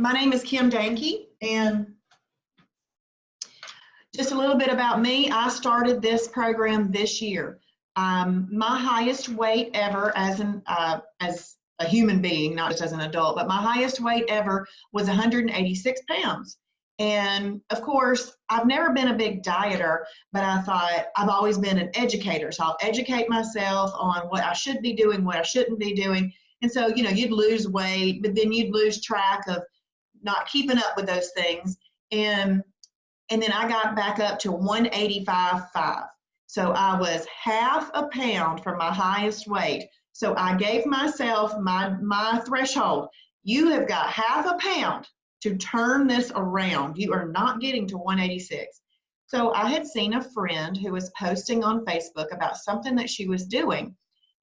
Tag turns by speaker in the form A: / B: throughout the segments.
A: My name is Kim Danke, and just a little bit about me. I started this program this year. My highest weight ever as a human being, not just as an adult, but my highest weight ever was 186 pounds. And of course, I've never been a big dieter, but I thought I've always been an educator. So I'll educate myself on what I should be doing, what I shouldn't be doing. And so, you'd lose weight, but then you'd lose track of not keeping up with those things. And then I got back up to 185.5. So I was half a pound from my highest weight. So I gave myself my threshold. You have got half a pound to turn this around. You are not getting to 186. So I had seen a friend who was posting on Facebook about something that she was doing.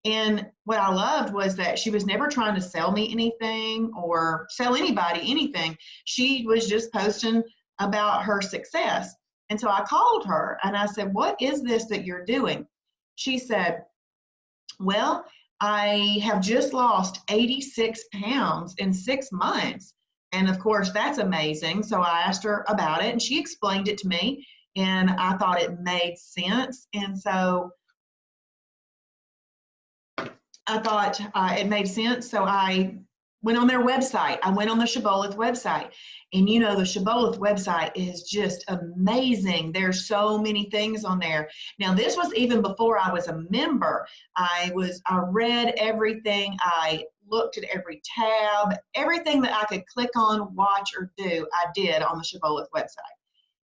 A: And what I loved was that she was never trying to sell me anything or sell anybody anything. She was just posting about her success. And so I called her and I said, "What is this that you're doing?" She said, "Well, I have just lost 86 pounds in 6 months." And of course, that's amazing. So I asked her about it and she explained it to me and I thought it made sense. And so I thought it made sense. So I went on their website. I went on the Shibboleth website. And the Shibboleth website is just amazing. There's so many things on there. Now, this was even before I was a member. I read everything. I looked at every tab, everything that I could click on, watch, or do, I did on the Shibboleth website.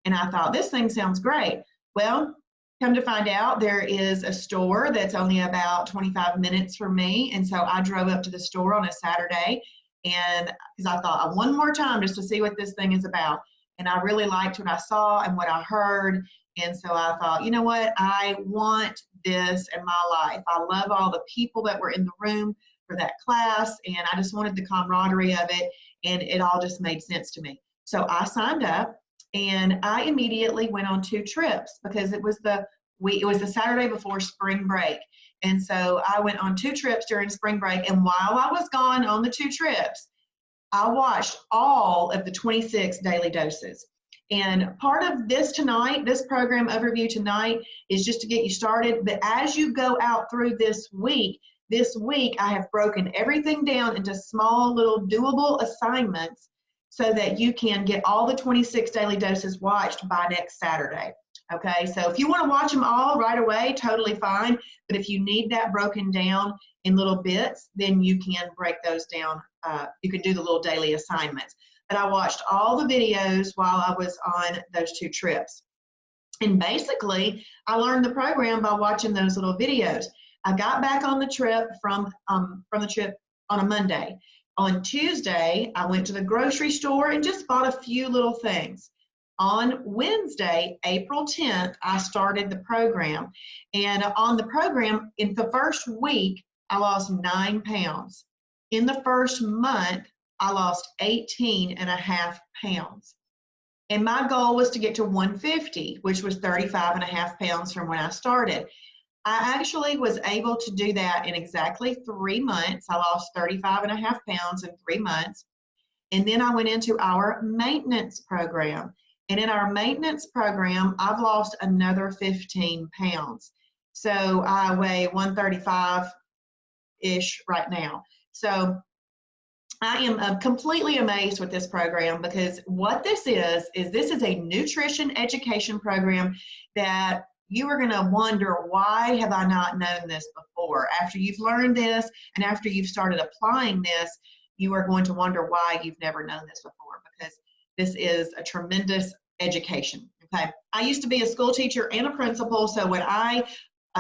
A: And I thought, this thing sounds great. Well, come to find out, there is a store that's only about 25 minutes from me. And so I drove up to the store on a Saturday and because I thought one more time just to see what this thing is about. And I really liked what I saw and what I heard. And so I thought, you know what? I want this in my life. I love all the people that were in the room for that class. And I just wanted the camaraderie of it. And it all just made sense to me. So I signed up. And I immediately went on 2 trips because it was the Saturday before spring break. And so I went on 2 trips during spring break. And while I was gone on the 2 trips, I watched all of the 26 daily doses. And part of this program overview tonight is just to get you started. But as you go out through this week I have broken everything down into small little doable assignments so that you can get all the 26 daily doses watched by next Saturday. Okay, so if you want to watch them all right away, totally fine. But if you need that broken down in little bits, then you can break those down. You can do the little daily assignments. But I watched all the videos while I was on those 2 trips. And basically, I learned the program by watching those little videos. I got back on the trip from the trip on a Monday. On Tuesday, I went to the grocery store and just bought a few little things. On Wednesday, April 10th, I started the program. And on the program, in the first week, I lost 9 pounds. In the first month, I lost 18.5 pounds. And my goal was to get to 150, which was 35.5 pounds from when I started. I actually was able to do that in exactly 3 months. I lost 35.5 pounds in 3 months. And then I went into our maintenance program. And in our maintenance program, I've lost another 15 pounds. So I weigh 135-ish right now. So I am completely amazed with this program because what this is a nutrition education program that you are going to wonder, why have I not known this before? After you've learned this and after you've started applying this, you are going to wonder why you've never known this before, because this is a tremendous education. Okay, I used to be a school teacher and a principal, so when I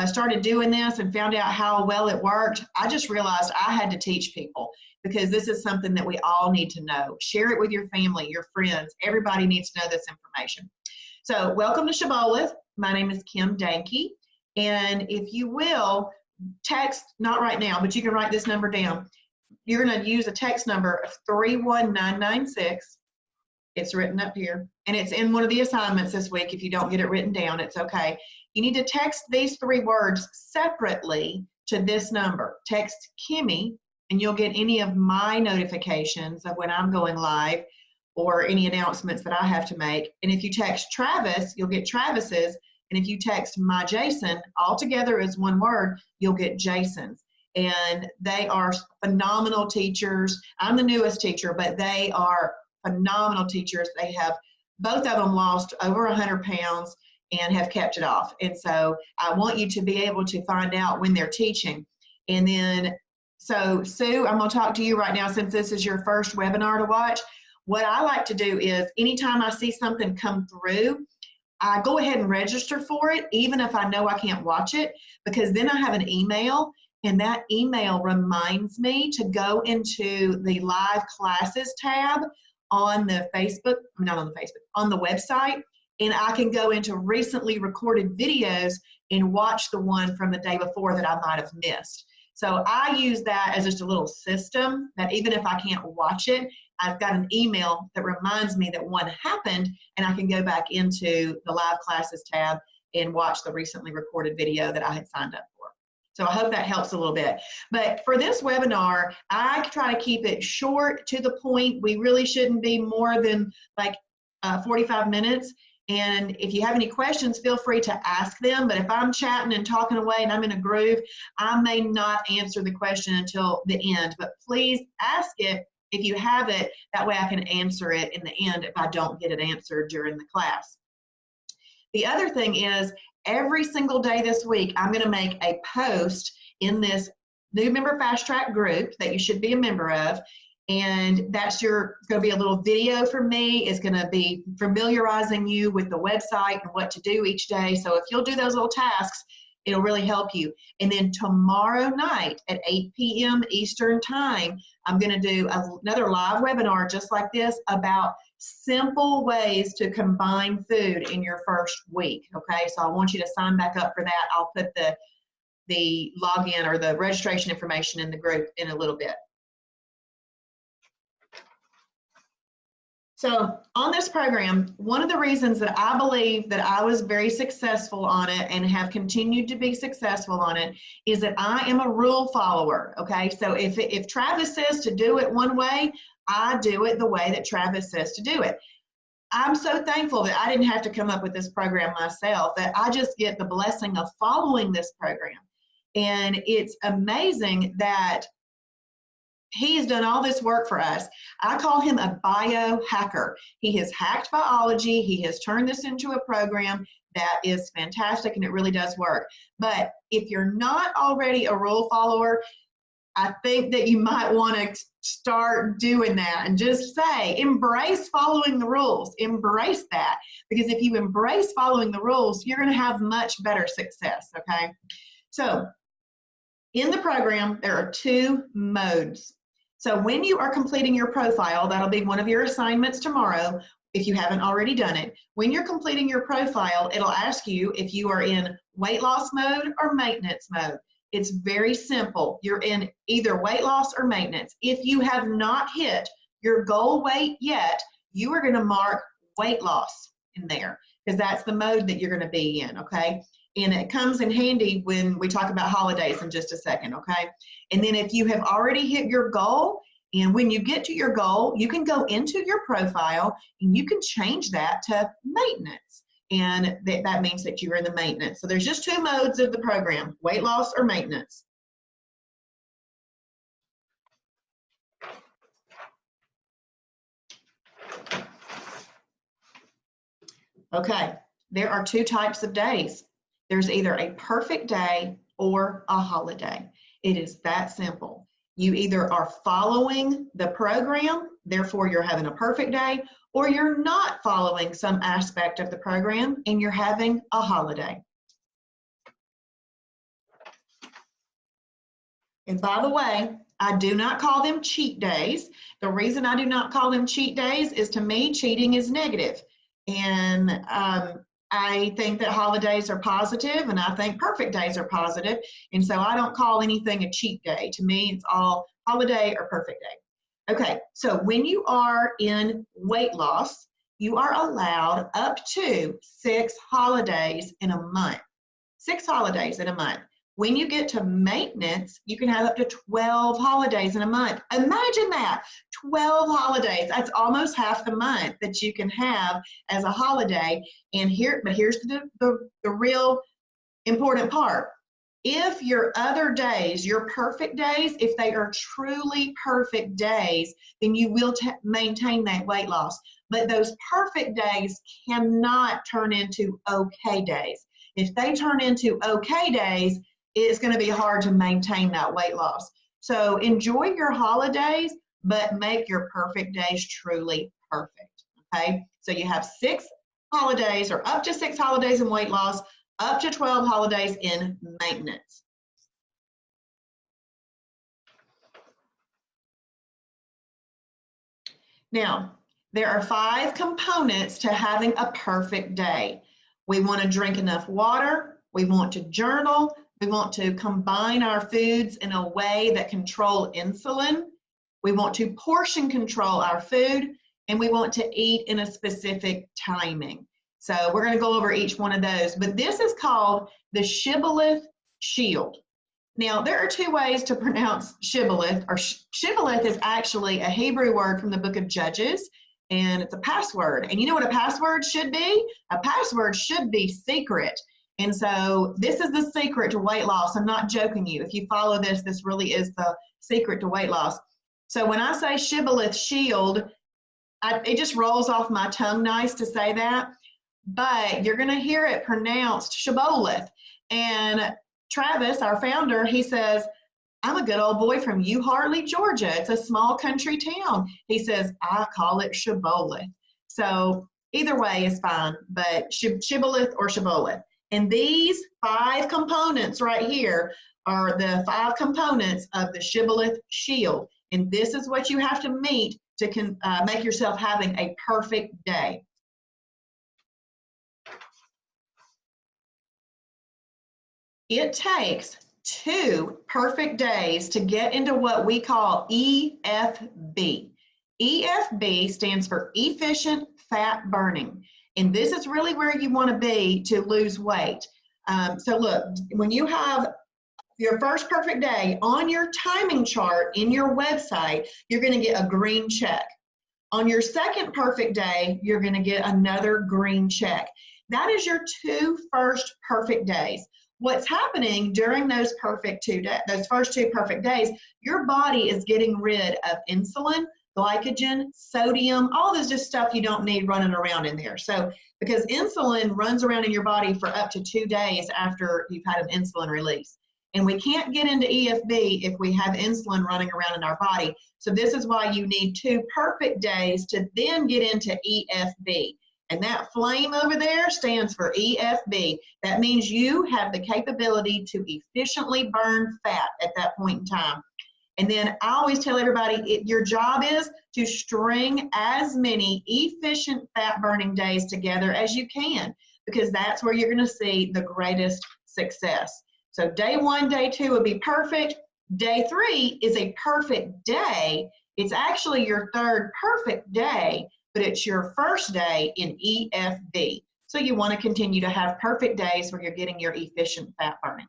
A: started doing this and found out how well it worked, I just realized I had to teach people because this is something that we all need to know. Share it with your family, your friends. Everybody needs to know this information. So welcome to Shibboleth. My name is Kim Danke, and if you will, text, not right now, but you can write this number down. You're going to use a text number of 31996. It's written up here, and it's in one of the assignments this week. If you don't get it written down, it's okay. You need to text these 3 words separately to this number. Text Kimmy, and you'll get any of my notifications of when I'm going live. or any announcements that I have to make. And if you text Travis, you'll get Travis's. And if you text my Jason, all together as one word, you'll get Jason's. And they are phenomenal teachers. I'm the newest teacher, but they are phenomenal teachers. They have, both of them lost over 100 pounds and have kept it off. And so I want you to be able to find out when they're teaching. And then, so Sue, I'm going to talk to you right now since this is your first webinar to watch. What I like to do is anytime I see something come through, I go ahead and register for it, even if I know I can't watch it, because then I have an email, and that email reminds me to go into the live classes tab on the Facebook, not on the Facebook, on the website, and I can go into recently recorded videos and watch the one from the day before that I might have missed. So I use that as just a little system that even if I can't watch it, I've got an email that reminds me that one happened, and I can go back into the live classes tab and watch the recently recorded video that I had signed up for. So I hope that helps a little bit. But for this webinar, I try to keep it short, to the point. We really shouldn't be more than like 45 minutes. And if you have any questions, feel free to ask them. But if I'm chatting and talking away and I'm in a groove, I may not answer the question until the end. But please ask it if you have it. That way I can answer it in the end if I don't get it answered during the class. The other thing is, every single day this week, I'm going to make a post in this new member fast track group that you should be a member of. And that's going to be a little video from me. It's going to be familiarizing you with the website and what to do each day. So if you'll do those little tasks, it'll really help you. And then tomorrow night at 8 p.m. Eastern time, I'm going to do another live webinar just like this about simple ways to combine food in your first week. Okay, so I want you to sign back up for that. I'll put the login or the registration information in the group in a little bit. So on this program, one of the reasons that I believe that I was very successful on it and have continued to be successful on it is that I am a rule follower, okay? So if Travis says to do it one way, I do it the way that Travis says to do it. I'm so thankful that I didn't have to come up with this program myself, that I just get the blessing of following this program. And it's amazing that he's done all this work for us. I call him a biohacker. He has hacked biology. He has turned this into a program that is fantastic, and it really does work. But if you're not already a rule follower, I think that you might want to start doing that and just say, embrace following the rules. Embrace that. Because if you embrace following the rules, you're going to have much better success, okay? So in the program, there are 2 modes. So when you are completing your profile, that'll be one of your assignments tomorrow if you haven't already done it. When you're completing your profile, it'll ask you if you are in weight loss mode or maintenance mode. It's very simple. You're in either weight loss or maintenance. If you have not hit your goal weight yet, you are going to mark weight loss in there because that's the mode that you're going to be in, okay? And it comes in handy when we talk about holidays in just a second, okay? And then if you have already hit your goal, and when you get to your goal, you can go into your profile and you can change that to maintenance. And that means that you're in the maintenance. So there's just 2 modes of the program, weight loss or maintenance. Okay, there are 2 types of days. There's either a perfect day or a holiday. It is that simple. You either are following the program, therefore you're having a perfect day, or you're not following some aspect of the program and you're having a holiday. And by the way, I do not call them cheat days. The reason I do not call them cheat days is, to me, cheating is negative. And I think that holidays are positive, and I think perfect days are positive. And so I don't call anything a cheat day. To me, it's all holiday or perfect day. Okay, so when you are in weight loss, you are allowed up to 6 holidays in a month. 6 holidays in a month. When you get to maintenance, you can have up to 12 holidays in a month. Imagine that, 12 holidays. That's almost half the month that you can have as a holiday. And here's the real important part. If your other days, your perfect days, if they are truly perfect days, then you will maintain that weight loss. But those perfect days cannot turn into okay days. If they turn into okay days, it's going to be hard to maintain that weight loss. So enjoy your holidays, but make your perfect days truly perfect. Okay, so you have 6 holidays or up to 6 holidays in weight loss, up to 12 holidays in maintenance. Now, there are 5 components to having a perfect day. We want to drink enough water, we want to journal, we want to combine our foods in a way that control insulin, we want to portion control our food, and we want to eat in a specific timing. So we're going to go over each one of those, but this is called the Shibboleth Shield. Now, there are 2 ways to pronounce Shibboleth, or Shibboleth is actually a Hebrew word from the book of Judges, and it's a password. And you know what a password should be? A password should be secret. And so this is the secret to weight loss. I'm not joking you. If you follow this, this really is the secret to weight loss. So when I say Shibboleth Shield, it just rolls off my tongue nice to say that, but you're going to hear it pronounced Shibboleth. And Travis, our founder, he says, I'm a good old boy from Hartley, Georgia. It's a small country town. He says, I call it Shibboleth. So either way is fine, but Shibboleth or Shibboleth. And these 5 components right here are the 5 components of the Shibboleth Shield. And this is what you have to meet to make yourself having a perfect day. It takes 2 perfect days to get into what we call EFB. EFB stands for efficient fat burning. And this is really where you want to be to lose weight. So look, when you have your first perfect day on your timing chart in your website, you're going to get a green check. On your second perfect day, you're going to get another green check. That is your 2 first perfect days. What's happening during those first 2 perfect days, your body is getting rid of insulin, glycogen, sodium, all this just stuff you don't need running around in there. So because insulin runs around in your body for up to 2 days after you've had an insulin release. And we can't get into EFB if we have insulin running around in our body. So this is why you need 2 perfect days to then get into EFB. And that flame over there stands for EFB. That means you have the capability to efficiently burn fat at that point in time. And then I always tell everybody, your job is to string as many efficient fat burning days together as you can, because that's where you're going to see the greatest success. So day 1, day 2 would be perfect. Day 3 is a perfect day. It's actually your 3rd perfect day, but it's your first day in EFB. So you want to continue to have perfect days where you're getting your efficient fat burning.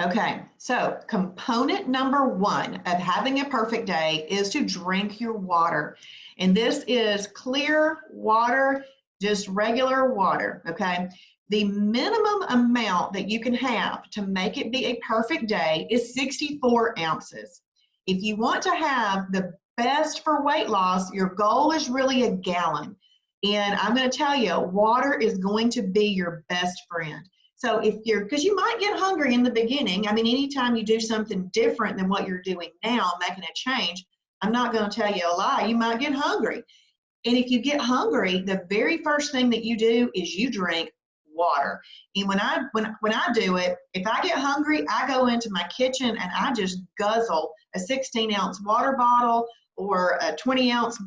A: Okay, so component number 1 of having a perfect day is to drink your water. And this is clear water, just regular water, okay? The minimum amount that you can have to make it be a perfect day is 64 ounces. If you want to have the best for weight loss, your goal is really a gallon. And I'm going to tell you, water is going to be your best friend. So because you might get hungry in the beginning. I mean, anytime you do something different than what you're doing now, making a change, I'm not going to tell you a lie, you might get hungry. And if you get hungry, the very first thing that you do is you drink water. And when I do it, if I get hungry, I go into my kitchen and I just guzzle a 16-ounce water bottle or a 20-ounce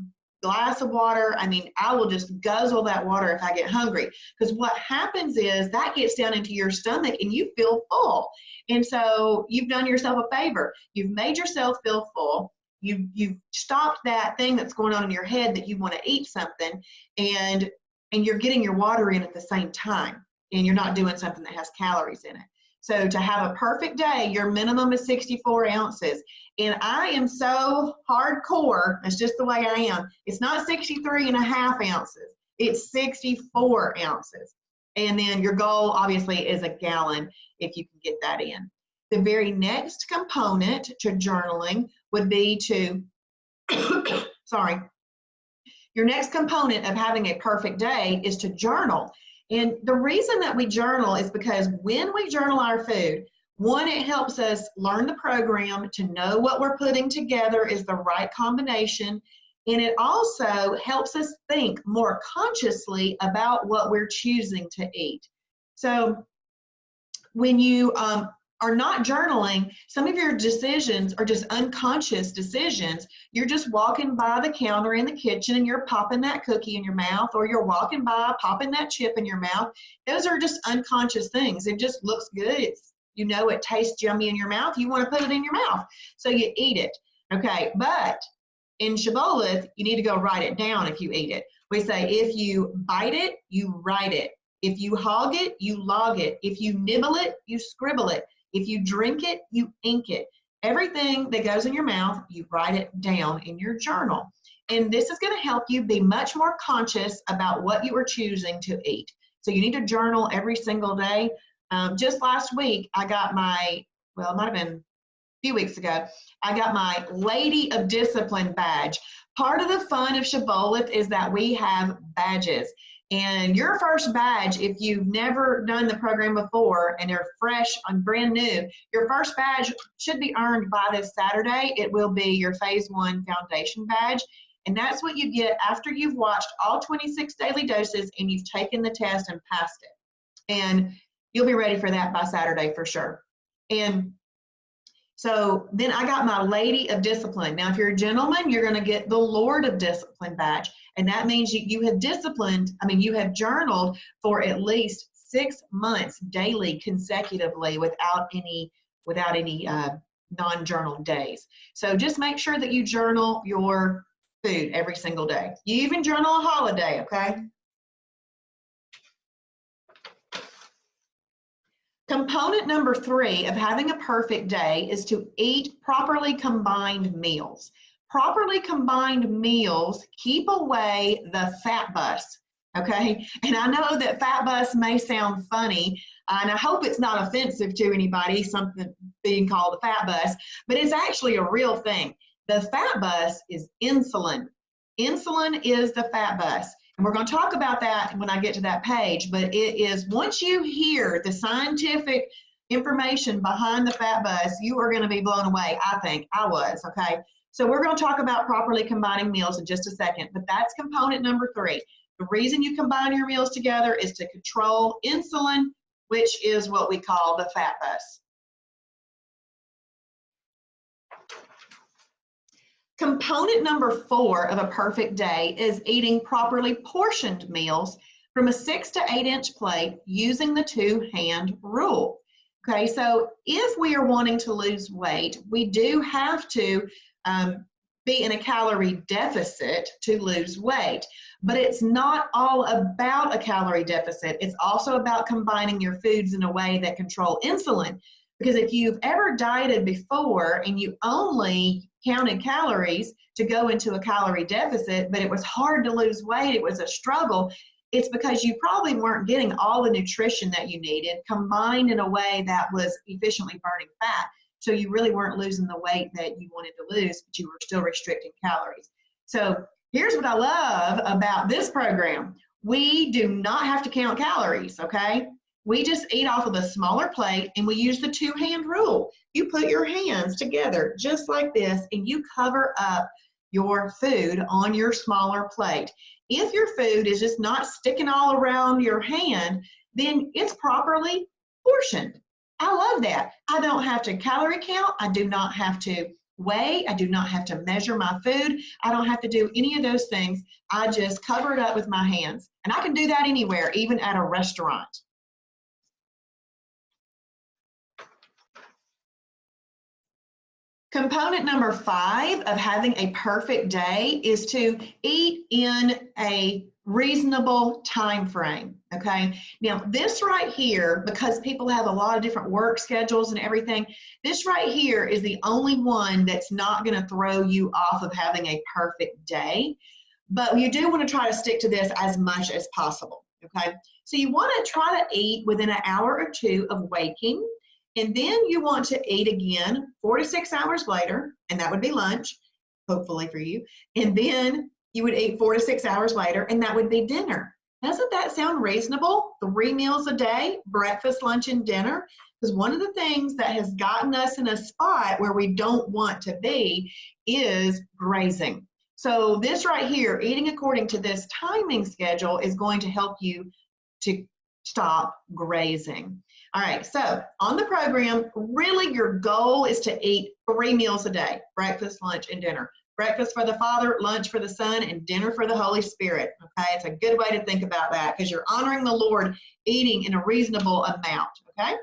A: glass of water. I mean, I will just guzzle that water if I get hungry, because what happens is that gets down into your stomach and you feel full. And so you've done yourself a favor. You've made yourself feel full. You've stopped that thing that's going on in your head that you want to eat something, and and you're getting your water in at the same time, and you're not doing something that has calories in it. So to have a perfect day, your minimum is 64 ounces. And I am so hardcore, that's just the way I am. It's not 63 and a half ounces, it's 64 ounces. And then your goal obviously is a gallon if you can get that in. The very next component to journaling would be to, sorry, your next component of having a perfect day is to journal. And the reason that we journal is because when we journal our food, one, it helps us learn the program to know what we're putting together is the right combination. And it also helps us think more consciously about what we're choosing to eat. So when you are not journaling, some of your decisions are just unconscious decisions. You're just walking by the counter in the kitchen and you're popping that cookie in your mouth, or you're walking by popping that chip in your mouth. Those are just unconscious things. It just looks good. It's, you know, it tastes yummy in your mouth. You want to put it in your mouth, so you eat it. Okay, but in Shibboleth, you need to go write it down if you eat it. We say if you bite it, you write it. If you hog it, you log it. If you nibble it, you scribble it. If you drink it, you ink it. Everything that goes in your mouth, you write it down in your journal. And this is going to help you be much more conscious about what you are choosing to eat. So you need to journal every single day. Just last week, I got my, well, it might have been a few weeks ago, I got my Lady of Discipline badge. Part of the fun of Shibboleth is that we have badges. And your first badge, if you've never done the program before and you're fresh and brand new, your first badge should be earned by this Saturday. It will be your Phase 1 Foundation badge. And that's what you get after you've watched all 26 daily doses and you've taken the test and passed it. And you'll be ready for that by Saturday for sure. And so then I got my Lady of Discipline. Now, if you're a gentleman, you're going to get the Lord of Discipline badge. And that means you have disciplined, you have journaled for at least 6 months daily consecutively without any non-journal days. So just make sure that you journal your food every single day. You even journal a holiday, okay? Component number 3 of having a perfect day is to eat properly combined meals. Properly combined meals keep away the fat bus, okay? And I know that fat bus may sound funny, and I hope it's not offensive to anybody, something being called a fat bus, but it's actually a real thing. The fat bus is insulin. Insulin is the fat bus. And we're going to talk about that when I get to that page, but it is, once you hear the scientific information behind the fat bus, you are going to be blown away. I think I was, okay? So we're going to talk about properly combining meals in just a second, but that's component number 3. The reason you combine your meals together is to control insulin, which is what we call the fat bus. Component number 4 of a perfect day is eating properly portioned meals from a 6 to 8 inch plate using the 2-hand rule. Okay, so if we are wanting to lose weight, we do have to be in a calorie deficit to lose weight. But it's not all about a calorie deficit. It's also about combining your foods in a way that control insulin. Because if you've ever dieted before and you only counted calories to go into a calorie deficit, but it was hard to lose weight, it was a struggle, it's because you probably weren't getting all the nutrition that you needed combined in a way that was efficiently burning fat. So you really weren't losing the weight that you wanted to lose, but you were still restricting calories. So here's what I love about this program. We do not have to count calories, okay? We just eat off of a smaller plate and we use the 2-hand rule. You put your hands together just like this and you cover up your food on your smaller plate. If your food is just not sticking all around your hand, then it's properly portioned. I love that. I don't have to calorie count. I do not have to weigh. I do not have to measure my food. I don't have to do any of those things. I just cover it up with my hands. And I can do that anywhere, even at a restaurant. Component number 5 of having a perfect day is to eat in a reasonable time frame. Okay, now this right here, because people have a lot of different work schedules and everything, this right here is the only one that's not going to throw you off of having a perfect day, but you do want to try to stick to this as much as possible. Okay, so you want to try to eat within an hour or two of waking, and then you want to eat again 4 to 6 hours later, and that would be lunch, hopefully for you, and then you would eat 4 to 6 hours later, and that would be dinner. Doesn't that sound reasonable? 3 meals a day, breakfast, lunch, and dinner? Because one of the things that has gotten us in a spot where we don't want to be is grazing. So this right here, eating according to this timing schedule, is going to help you to stop grazing. All right, so on the program, really your goal is to eat 3 meals a day, breakfast, lunch, and dinner. Breakfast for the Father, lunch for the Son, and dinner for the Holy Spirit. Okay, it's a good way to think about that because you're honoring the Lord eating in a reasonable amount. Okay,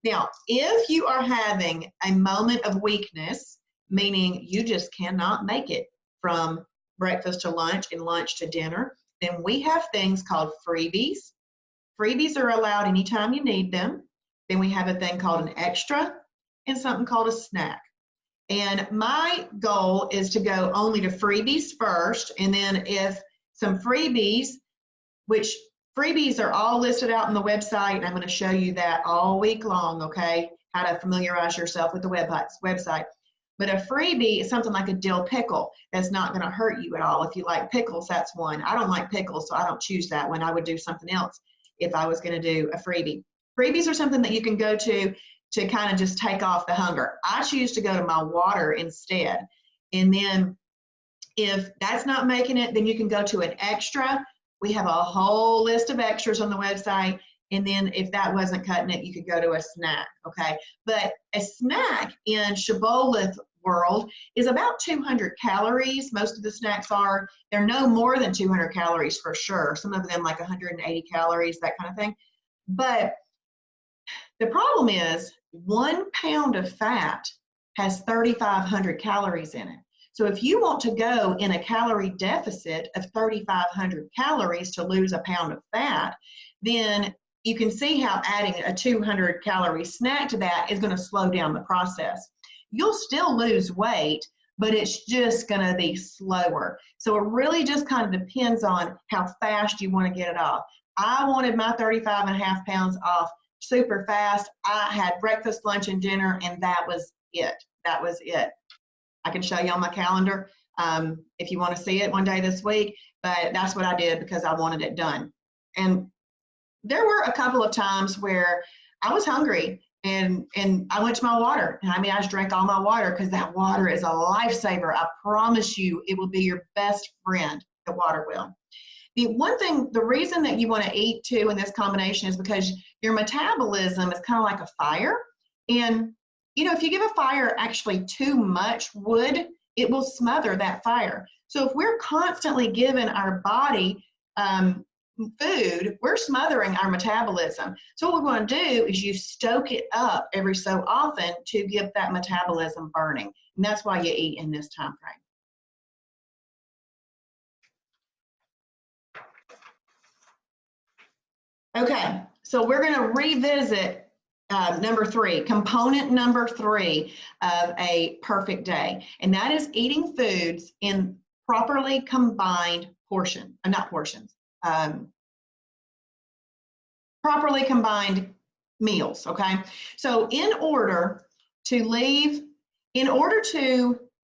A: now if you are having a moment of weakness, meaning you just cannot make it from breakfast to lunch and lunch to dinner, then we have things called freebies. Freebies are allowed anytime you need them. Then we have a thing called an extra and something called a snack. And my goal is to go only to freebies first, and then if some freebies, which freebies are all listed out on the website, and I'm going to show you that all week long, okay, how to familiarize yourself with the website. But a freebie is something like a dill pickle that's not going to hurt you at all. If you like pickles, that's one. I don't like pickles, so I don't choose that one. I would do something else if I was going to do a freebie. Freebies are something that you can go to kind of just take off the hunger. I choose to go to my water instead. And then if that's not making it, then you can go to an extra. We have a whole list of extras on the website. And then if that wasn't cutting it, you could go to a snack, okay? But a snack in Shibboleth world is about 200 calories. Most of the snacks are. They're no more than 200 calories for sure. Some of them like 180 calories, that kind of thing. But the problem is 1 pound of fat has 3,500 calories in it. So if you want to go in a calorie deficit of 3,500 calories to lose a pound of fat, then you can see how adding a 200 calorie snack to that is going to slow down the process. You'll still lose weight, but it's just going to be slower. So it really just kind of depends on how fast you want to get it off. I wanted my 35.5 pounds off super fast. I had breakfast, lunch, and dinner, and that was it. That was it. I can show you on my calendar if you want to see it one day this week, but that's what I did because I wanted it done. And there were a couple of times where I was hungry and I went to my water. And I mean, I just drank all my water because that water is a lifesaver. I promise you, it will be your best friend. The water will. The reason that you want to eat too in this combination is because your metabolism is kind of like a fire. And, you know, if you give a fire actually too much wood, it will smother that fire. So if we're constantly giving our body food, we're smothering our metabolism. So what we want to do is you stoke it up every so often to get that metabolism burning. And that's why you eat in this time frame. Okay, so we're going to revisit component number 3 of a perfect day, and that is eating foods in properly combined properly combined meals, okay? So in order to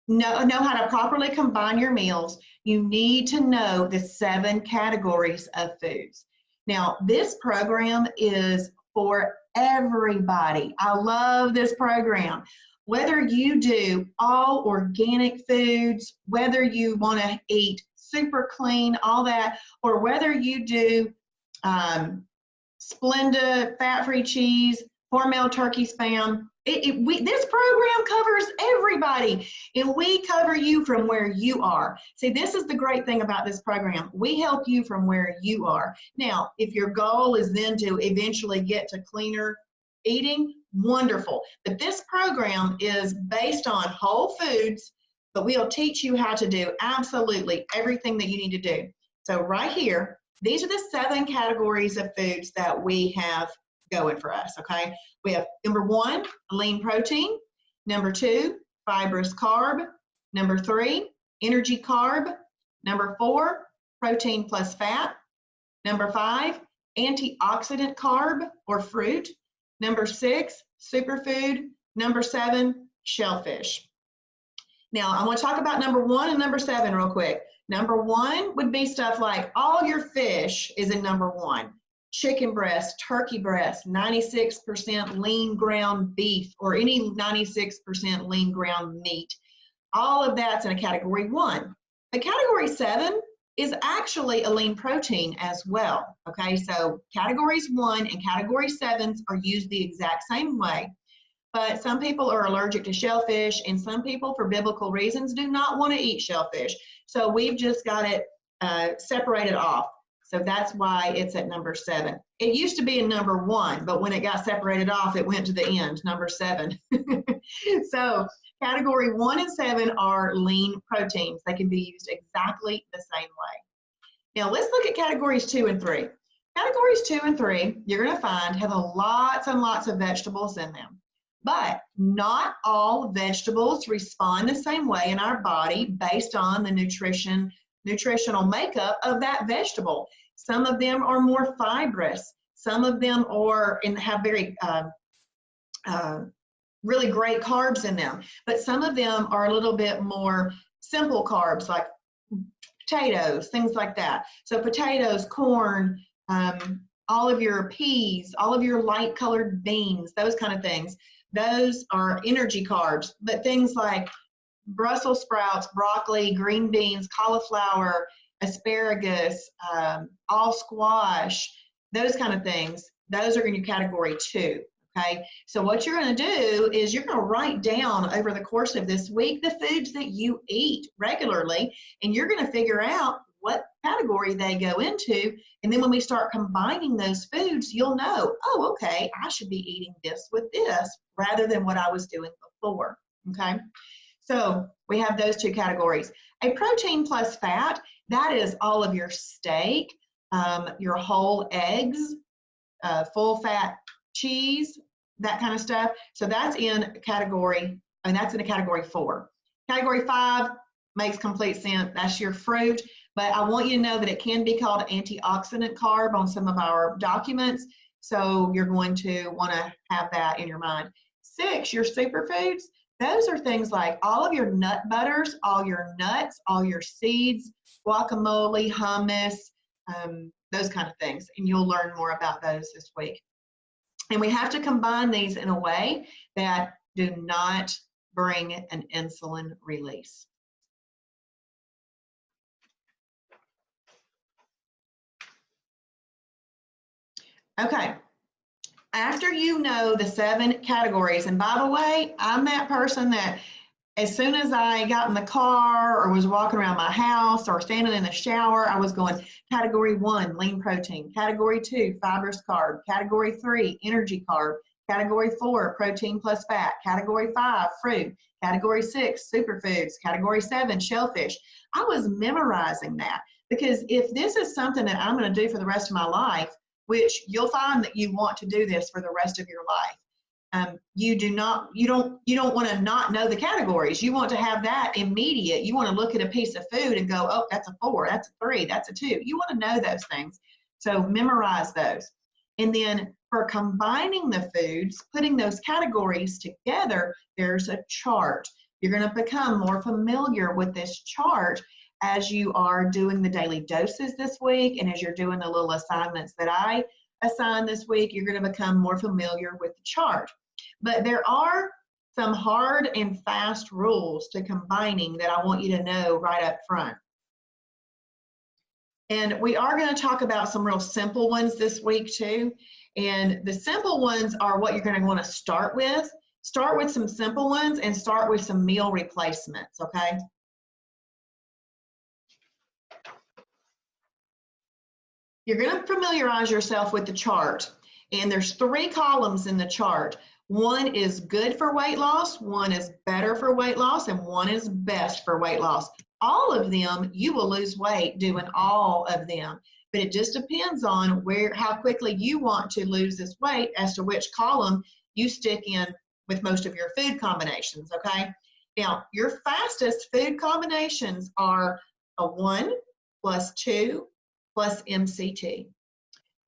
A: know how to properly combine your meals, you need to know the 7 categories of foods. Now, this program is for everybody. I love this program. Whether you do all organic foods, whether you want to eat super clean, all that, or whether you do Splenda fat-free cheese, Hormel turkey spam, this program covers everybody, and we cover you from where you are. See, this is the great thing about this program. We help you from where you are. Now, if your goal is then to eventually get to cleaner eating, wonderful. But this program is based on whole foods, but we'll teach you how to do absolutely everything that you need to do. So right here, these are the 7 categories of foods that we have going for us, okay? We have number 1, lean protein. Number 2, fibrous carb. Number 3, energy carb. Number 4, protein plus fat. Number 5, antioxidant carb or fruit. Number 6, superfood. Number 7, shellfish. Now, I want to talk about number 1 and number 7 real quick. Number 1 would be stuff like all your fish is in number 1. Chicken breast, turkey breast, 96% lean ground beef, or any 96% lean ground meat. All of that's in a category 1. A category 7 is actually a lean protein as well, okay? So categories 1 and category 7s are used the exact same way, but some people are allergic to shellfish, and some people, for biblical reasons, do not want to eat shellfish. So we've just got it separated off. So that's why it's at number 7. It used to be in number 1, but when it got separated off, it went to the end, number 7. So category 1 and 7 are lean proteins. They can be used exactly the same way. Now let's look at categories 2 and 3. Categories 2 and 3, you're going to find have lots and lots of vegetables in them. But not all vegetables respond the same way in our body based on the nutritional makeup of that vegetable. Some of them are more fibrous. Some of them are and have very really great carbs in them. But some of them are a little bit more simple carbs, like potatoes, things like that. So potatoes, corn, all of your peas, all of your light colored beans, those kind of things. Those are energy carbs. But things like Brussels sprouts, broccoli, green beans, cauliflower, asparagus, all squash, those kind of things, those are in your category 2, okay? So what you're going to do is you're going to write down over the course of this week the foods that you eat regularly, and you're going to figure out what category they go into, and then when we start combining those foods, you'll know, oh, okay, I should be eating this with this rather than what I was doing before, okay? So we have those 2 categories. A protein plus fat, that is all of your steak, your whole eggs, full fat cheese, that kind of stuff. So that's in category, and that's in a category 4. Category 5 makes complete sense. That's your fruit. But I want you to know that it can be called antioxidant carb on some of our documents. So you're going to want to have that in your mind. 6, your superfoods. Those are things like all of your nut butters, all your nuts, all your seeds, guacamole, hummus, those kind of things. And you'll learn more about those this week. And we have to combine these in a way that do not bring an insulin release. Okay. After you know the 7 categories, and by the way, I'm that person that as soon as I got in the car or was walking around my house or standing in the shower, I was going category 1, lean protein, category 2, fibrous carb, category 3, energy carb, category 4, protein plus fat, category 5, fruit, category 6, superfoods, category 7, shellfish. I was memorizing that because if this is something that I'm going to do for the rest of my life, which you'll find that you want to do this for the rest of your life. You don't want to not know the categories. You want to have that immediate. You want to look at a piece of food and go, oh, that's a 4, that's a 3, that's a 2. You want to know those things. So memorize those. And then for combining the foods, putting those categories together, there's a chart. You're going to become more familiar with this chart as you are doing the daily doses this week, and as you're doing the little assignments that I assign this week, you're going to become more familiar with the chart. But there are some hard and fast rules to combining that I want you to know right up front. And we are going to talk about some real simple ones this week too. And the simple ones are what you're going to want to start with. Start with some simple ones and start with some meal replacements, okay? You're going to familiarize yourself with the chart, and there's 3 columns in the chart. One is good for weight loss, one is better for weight loss, and one is best for weight loss. all of them, you will lose weight doing all of them. But it just depends on how quickly you want to lose this weight as to which column you stick in with most of your food combinations, okay? Now, your fastest food combinations are a 1 plus 2 plus MCT.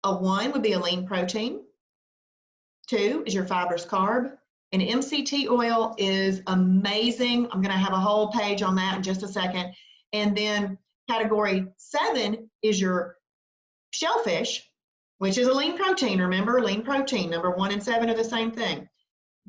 A: A 1 would be a lean protein. 2 is your fibrous carb. And MCT oil is amazing. I'm going to have a whole page on that in just a second. And then category 7 is your shellfish, which is a lean protein. Remember, lean protein, number 1 and 7 are the same thing,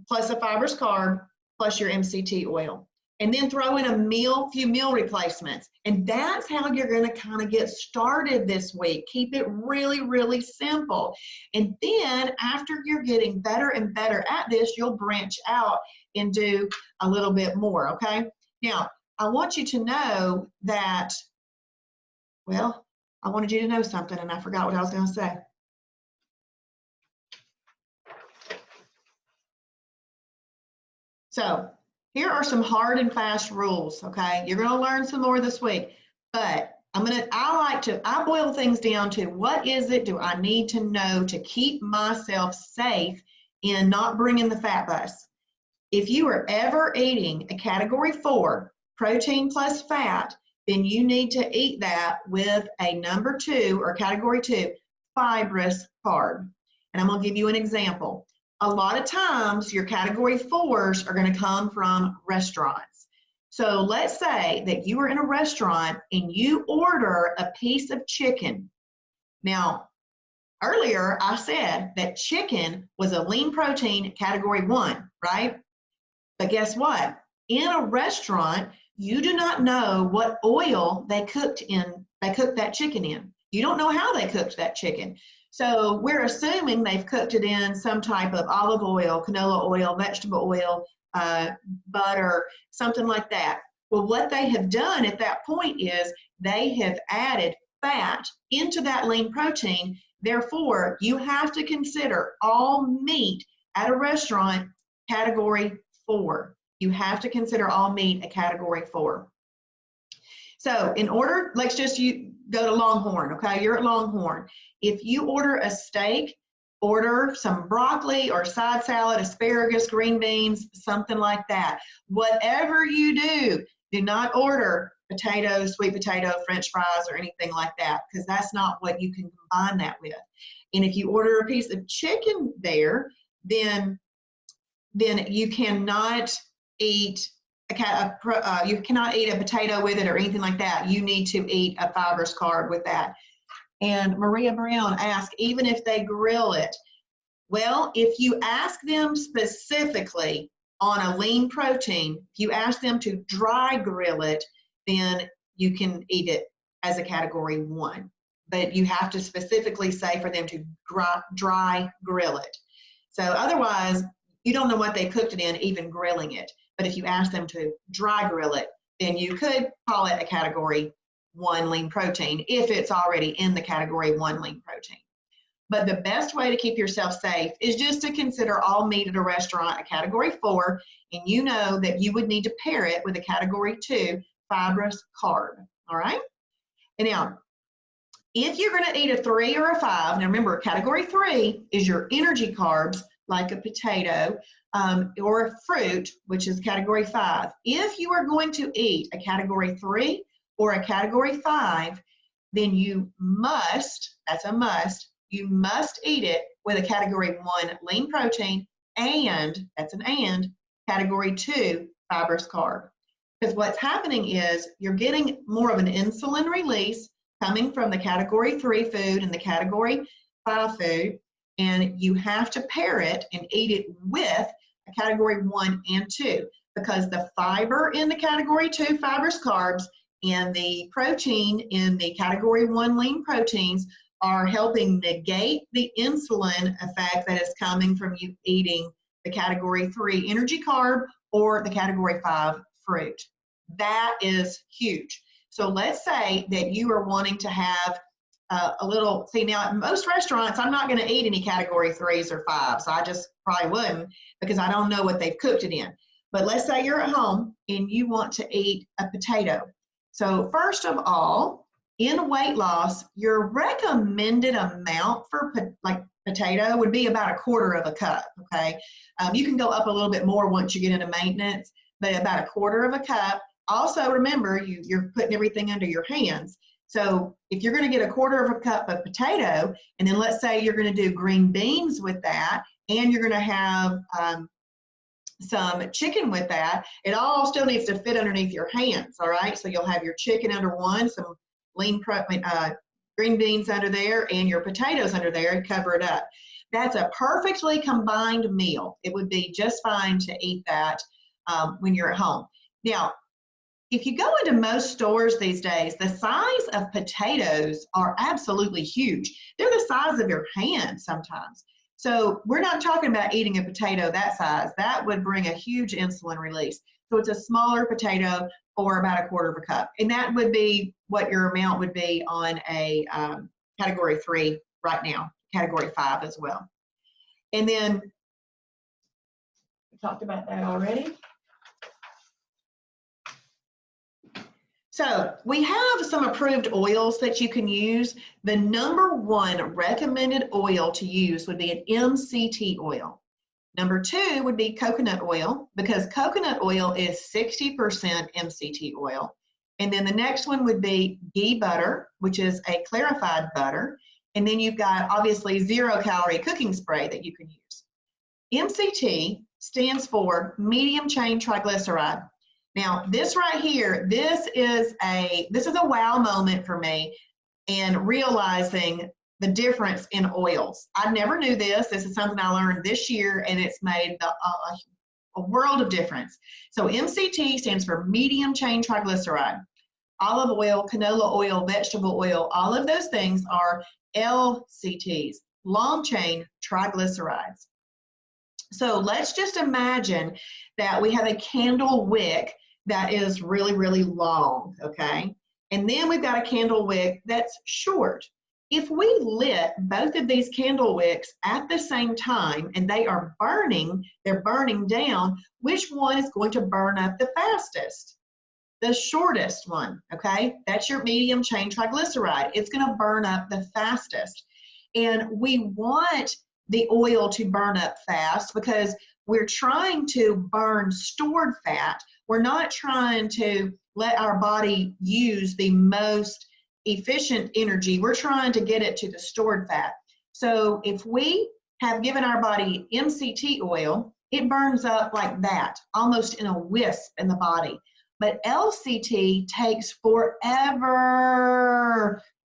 A: plus a fibrous carb, plus your MCT oil. And then throw in a few meal replacements. And that's how you're going to kind of get started this week. Keep it really, really simple. And then after you're getting better and better at this, you'll branch out and do a little bit more, okay? Now, I want you to know that, well, I wanted you to know something and I forgot what I was going to say. So here are some hard and fast rules, okay? You're going to learn some more this week, but I boil things down to what is it do I need to know to keep myself safe in not bringing the fat bus. If you are ever eating a category 4, protein plus fat, then you need to eat that with a number 2 or category 2 fibrous carb. And I'm going to give you an example. A lot of times your category 4s are going to come from restaurants. So let's say that you are in a restaurant and you order a piece of chicken. Now, earlier I said that chicken was a lean protein category 1, right? But guess what? In a restaurant, you do not know what oil they cooked that chicken in. You don't know how they cooked that chicken. So we're assuming they've cooked it in some type of olive oil, canola oil, vegetable oil, butter, something like that. Well, what they have done at that point is they have added fat into that lean protein. Therefore, you have to consider all meat at a restaurant category 4. You have to consider all meat a category 4. So in order, let's just go to Longhorn, okay? You're at Longhorn. If you order a steak, order some broccoli or side salad, asparagus, green beans, something like that. Whatever you do not order potatoes, sweet potato, French fries, or anything like that, because that's not what you can combine that with. And if you order a piece of chicken there, then you cannot eat you cannot eat a potato with it or anything like that. You need to eat a fibrous carb with that. And Maria Brown asked, even if they grill it. Well, if you ask them specifically on a lean protein, if you ask them to dry grill it, then you can eat it as a category 1. But you have to specifically say for them to dry grill it. So otherwise, you don't know what they cooked it in, even grilling it. But if you ask them to dry grill it, then you could call it a category 1 lean protein if it's already in the category 1 lean protein. But the best way to keep yourself safe is just to consider all meat at a restaurant a category 4, and you know that you would need to pair it with a category 2 fibrous carb, all right? And now, if you're going to eat a 3 or a 5, now remember, category 3 is your energy carbs, like a potato, or a fruit, which is category 5. If you are going to eat a category 3 or a category 5, then you must, that's a must, you must eat it with a category 1 lean protein and, that's an and, category 2 fibrous carb. Because what's happening is you're getting more of an insulin release coming from the category 3 food and the category 5 food, and you have to pair it and eat it with a category 1 and 2, because the fiber in the category 2 fibrous carbs and the protein in the category 1 lean proteins are helping negate the insulin effect that is coming from you eating the category 3 energy carb or the category 5 fruit. That is huge. So let's say that you are wanting to have a little, see now at most restaurants, I'm not going to eat any category 3s or 5s. I just probably wouldn't, because I don't know what they've cooked it in. But let's say you're at home and you want to eat a potato. So first of all, in weight loss, your recommended amount for like potato would be about 1/4 of a cup, okay? You can go up a little bit more once you get into maintenance, but about 1/4 of a cup. Also remember, you're putting everything under your hands. So if you're going to get 1/4 of a cup of potato, and then let's say you're going to do green beans with that, and you're going to have some chicken with that, it all still needs to fit underneath your hands, all right? So you'll have your chicken under one, some green beans under there, and your potatoes under there, and cover it up. That's a perfectly combined meal. It would be just fine to eat that when you're at home. Now, if you go into most stores these days, the size of potatoes are absolutely huge. They're the size of your hand sometimes. So we're not talking about eating a potato that size. That would bring a huge insulin release. So it's a smaller potato or about 1/4 of a cup. And that would be what your amount would be on a category 3 right now, category 5 as well. And then we talked about that already. So we have some approved oils that you can use. The #1 recommended oil to use would be an MCT oil. #2 would be coconut oil, because coconut oil is 60% MCT oil. And then the next one would be ghee butter, which is a clarified butter. And then you've got obviously 0-calorie cooking spray that you can use. MCT stands for medium chain triglyceride. Now, this right here, this is a wow moment for me in realizing the difference in oils. I never knew this. This is something I learned this year, and it's made a world of difference. So MCT stands for medium chain triglyceride. Olive oil, canola oil, vegetable oil, all of those things are LCTs, long chain triglycerides. So let's just imagine that we have a candle wick that is really, really long, okay? And then we've got a candle wick that's short. If we lit both of these candle wicks at the same time and they are burning, they're burning down, which one is going to burn up the fastest? The shortest one, okay? That's your medium chain triglyceride. It's gonna burn up the fastest. And we want the oil to burn up fast because we're trying to burn stored fat. We're not trying to let our body use the most efficient energy. We're trying to get it to the stored fat. So if we have given our body MCT oil, it burns up like that, almost in a wisp in the body. But LCT takes forever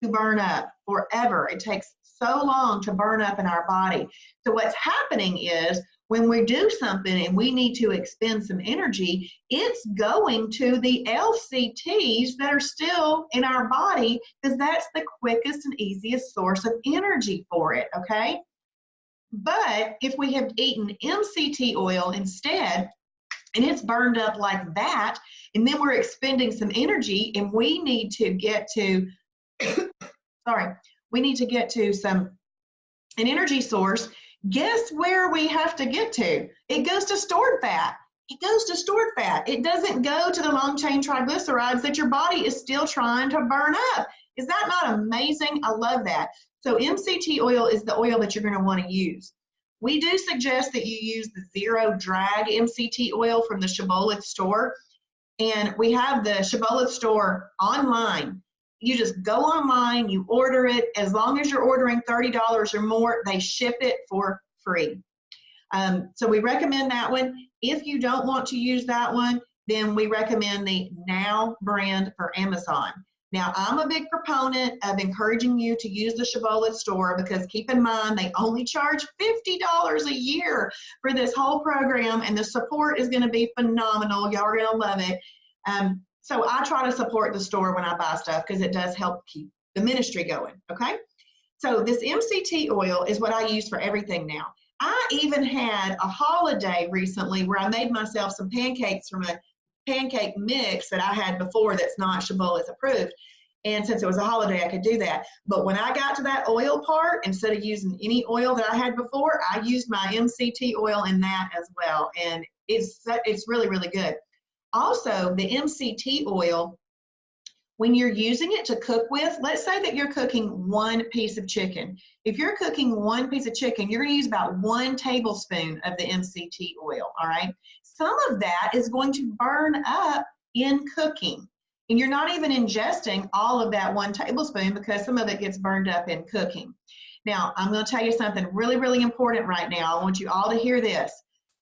A: to burn up, forever. It takes so long to burn up in our body. So what's happening is when we do something and we need to expend some energy, it's going to the LCTs that are still in our body because that's the quickest and easiest source of energy for it, okay? But if we have eaten MCT oil instead, and it's burned up like that, and then we're expending some energy and we need to get to, we need to get to an energy source. Guess where we have to get to? It goes to stored fat. It goes to stored fat. It doesn't go to the long chain triglycerides that your body is still trying to burn up. Is that not amazing? I love that. So MCT oil is the oil that you're going to want to use. We do suggest that you use the Zero Drag MCT oil from the Shibboleth store. And we have the Shibboleth store online. You just go online, you order it. As long as you're ordering $30 or more, they ship it for free. So we recommend that one. If you don't want to use that one, then we recommend the Now brand for Amazon. Now, I'm a big proponent of encouraging you to use the Shibboleth store because keep in mind, they only charge $50 a year for this whole program, and the support is going to be phenomenal. Y'all are going to love it. So I try to support the store when I buy stuff because it does help keep the ministry going, okay? So this MCT oil is what I use for everything now. I even had a holiday recently where I made myself some pancakes from a pancake mix that I had before that's not Shibboleth approved. And since it was a holiday, I could do that. But when I got to that oil part, instead of using any oil that I had before, I used my MCT oil in that as well. And it's really, really good. Also, the MCT oil when you're using it to cook with, let's say that you're cooking one piece of chicken. If you're cooking one piece of chicken, you're going to use about 1 tablespoon of the MCT oil, all right? Some of that is going to burn up in cooking. And you're not even ingesting all of that 1 tablespoon because some of it gets burned up in cooking. Now, I'm going to tell you something really, really important right now. I want you all to hear this.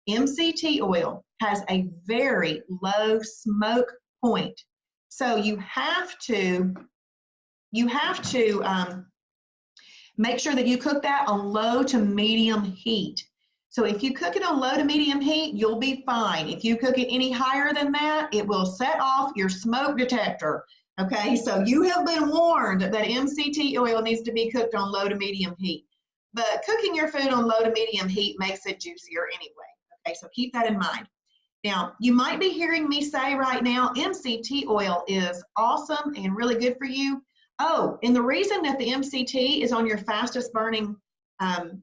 A: MCT oil has a very low smoke point. So you have to make sure that you cook that on low to medium heat. So if you cook it on low to medium heat, you'll be fine. If you cook it any higher than that, it will set off your smoke detector. Okay, so you have been warned that MCT oil needs to be cooked on low to medium heat. But cooking your food on low to medium heat makes it juicier anyway. Okay, so keep that in mind. Now, you might be hearing me say right now, MCT oil is awesome and really good for you. Oh, and the reason that the MCT is on your fastest burning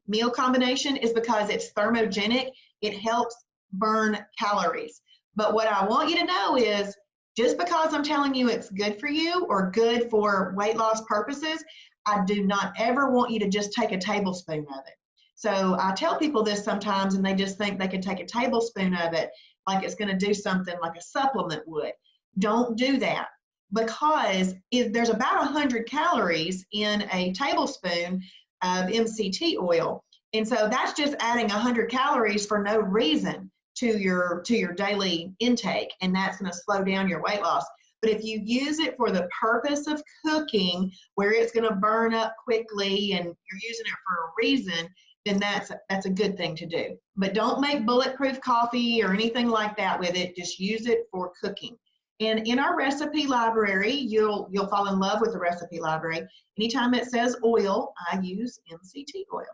A: meal combination is because it's thermogenic. It helps burn calories. But what I want you to know is just because I'm telling you it's good for you or good for weight loss purposes, I do not ever want you to just take a tablespoon of it. So I tell people this sometimes and they just think they can take a tablespoon of it like it's going to do something like a supplement would. Don't do that, because if there's about 100 calories in a tablespoon of MCT oil. And so that's just adding 100 calories for no reason to your daily intake, and that's going to slow down your weight loss. But if you use it for the purpose of cooking, where it's going to burn up quickly and you're using it for a reason, then that's a good thing to do. But don't make bulletproof coffee or anything like that with it. Just use it for cooking. And in our recipe library, you'll fall in love with the recipe library. Anytime it says oil, I use MCT oil.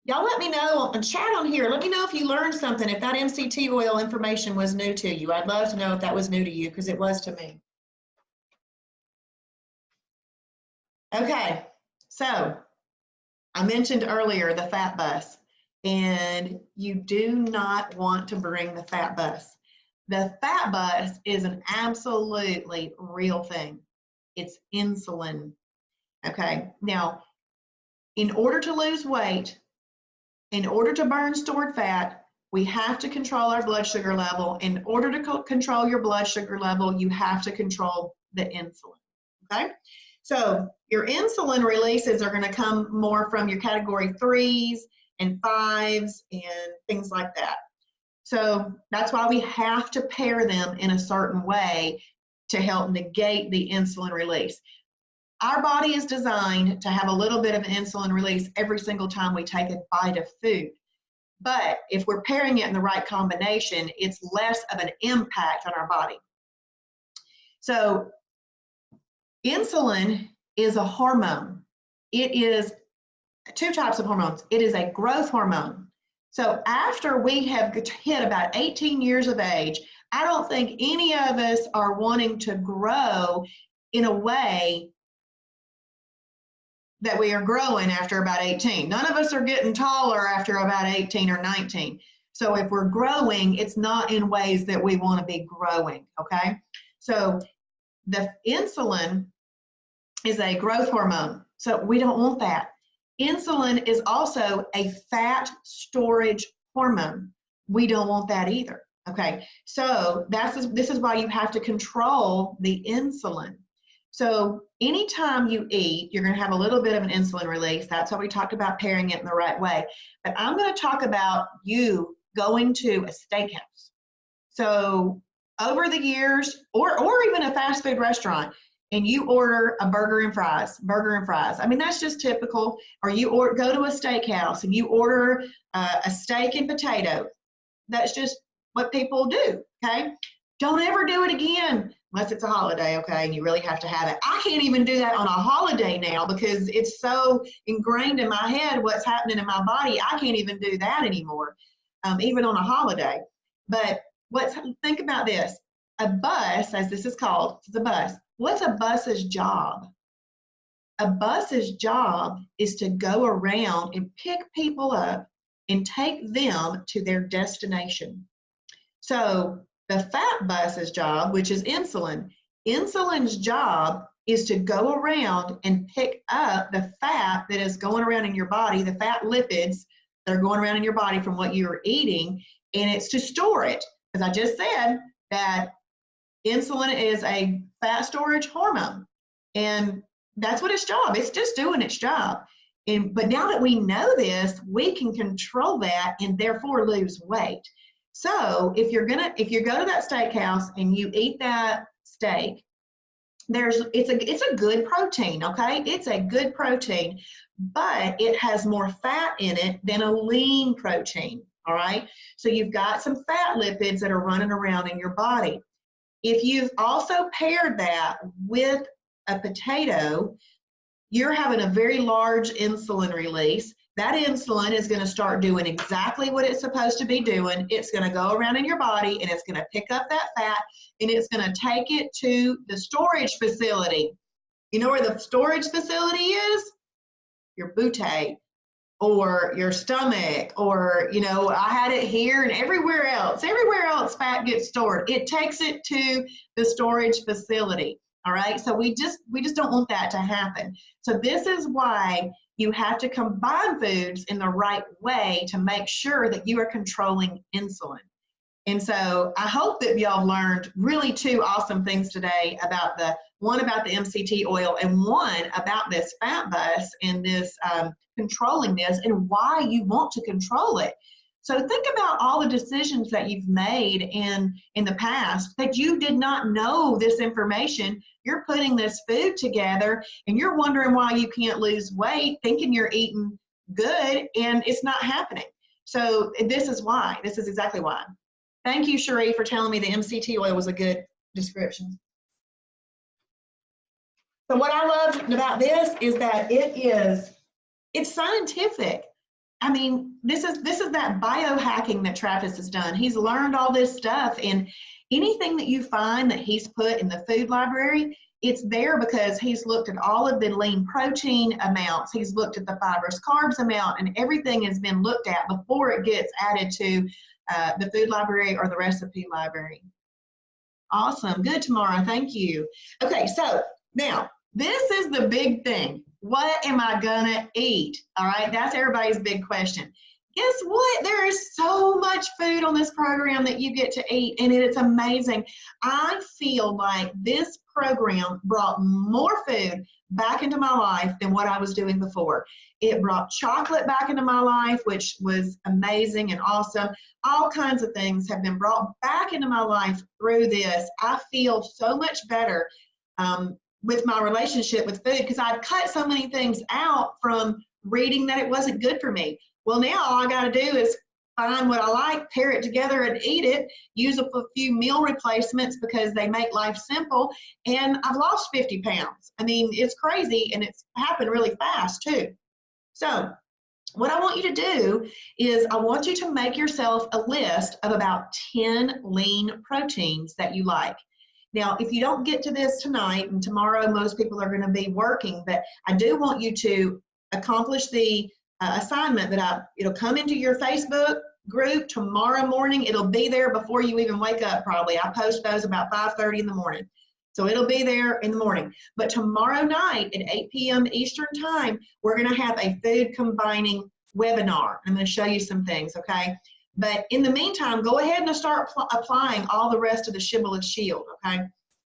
A: Y'all let me know on chat on here. Let me know if you learned something, if that MCT oil information was new to you. I'd love to know if that was new to you, because it was to me. Okay, so I mentioned earlier the fat bus, and you do not want to bring the fat bus. The fat bus is an absolutely real thing. It's insulin. Okay, now, in order to lose weight, in order to burn stored fat, we have to control our blood sugar level. In order to control your blood sugar level, you have to control the insulin, okay? So your insulin releases are gonna come more from your category 3s and 5s and things like that. So that's why we have to pair them in a certain way to help negate the insulin release. Our body is designed to have a little bit of an insulin release every single time we take a bite of food. But if we're pairing it in the right combination, it's less of an impact on our body. So insulin is a hormone. It is 2 types of hormones. It is a growth hormone. So after we have hit about 18 years of age, I don't think any of us are wanting to grow in a way that we are growing after about 18. None of us are getting taller after about 18 or 19. So if we're growing, it's not in ways that we want to be growing, okay? So the insulin is a growth hormone. So we don't want that. Insulin is also a fat storage hormone. We don't want that either, okay? So this is why you have to control the insulin. So anytime you eat, you're going to have a little bit of an insulin release. That's why we talked about pairing it in the right way. But I'm going to talk about you going to a steakhouse. So over the years, or even a fast food restaurant, and you order a burger and fries. I mean, that's just typical. Or you go to a steakhouse and you order a steak and potato. That's just what people do, okay? Don't ever do it again unless it's a holiday, okay, and you really have to have it. I can't even do that on a holiday now because it's so ingrained in my head what's happening in my body. I can't even do that anymore, even on a holiday. But think about this. A bus, as this is called, it's a bus. What's a bus's job? A bus's job is to go around and pick people up and take them to their destination. So The fat bus's job, which is insulin, insulin's job is to go around and pick up the fat that is going around in your body, the fat lipids that are going around in your body from what you're eating, and it's to store it. As I just said, that insulin is a fat storage hormone, and that's what its job. It's just doing its job. But now that we know this, we can control that and therefore lose weight. So if you go to that steakhouse and you eat that steak, it's a good protein, okay? It's a good protein, but it has more fat in it than a lean protein, all right? So you've got some fat lipids that are running around in your body. If you've also paired that with a potato, you're having a very large insulin release. That insulin is going to start doing exactly what it's supposed to be doing. It's going to go around in your body and it's going to pick up that fat and it's going to take it to the storage facility. You know where the storage facility is? Your booty or your stomach, or, you know, I had it here and everywhere else fat gets stored. It takes it to the storage facility. All right, so we just don't want that to happen. So this is why you have to combine foods in the right way to make sure that you are controlling insulin. And so I hope that y'all learned really two awesome things today about one about the MCT oil and one about this fat bus and this controlling this and why you want to control it. So think about all the decisions that you've made in the past that you did not know this information. You're putting this food together and you're wondering why you can't lose weight, thinking you're eating good, and it's not happening. So this is why. This is exactly why. Thank you, Cherie, for telling me the MCT oil was a good description. So what I love about this is that it's scientific. I mean, this is that biohacking that Travis has done. He's learned all this stuff, and anything that you find that he's put in the food library, it's there because he's looked at all of the lean protein amounts. He's looked at the fibrous carbs amount, and everything has been looked at before it gets added to the food library or the recipe library. Awesome. Good, Tamara. Thank you. Okay, so now this is the big thing. What am I gonna eat? All right, that's everybody's big question. Guess what? There is so much food on this program that you get to eat, and it's amazing. I feel like this program brought more food back into my life than what I was doing before. It brought chocolate back into my life, which was amazing and awesome. All kinds of things have been brought back into my life through this. I feel so much better with my relationship with food because I've cut so many things out from reading that it wasn't good for me. Well, now all I got to do is find what I like, pair it together and eat it, use a few meal replacements because they make life simple, and I've lost 50 pounds. I mean, it's crazy, and it's happened really fast too. So what I want you to do is I want you to make yourself a list of about 10 lean proteins that you like. Now, if you don't get to this tonight, and tomorrow most people are going to be working, but I do want you to accomplish the assignment that it'll come into your Facebook group tomorrow morning. It'll be there before you even wake up probably. I post those about 5:30 in the morning. So it'll be there in the morning. But tomorrow night at 8 p.m. Eastern time, we're going to have a food combining webinar. I'm going to show you some things, okay? But in the meantime, go ahead and start applying all the rest of the Shibboleth Shield, okay?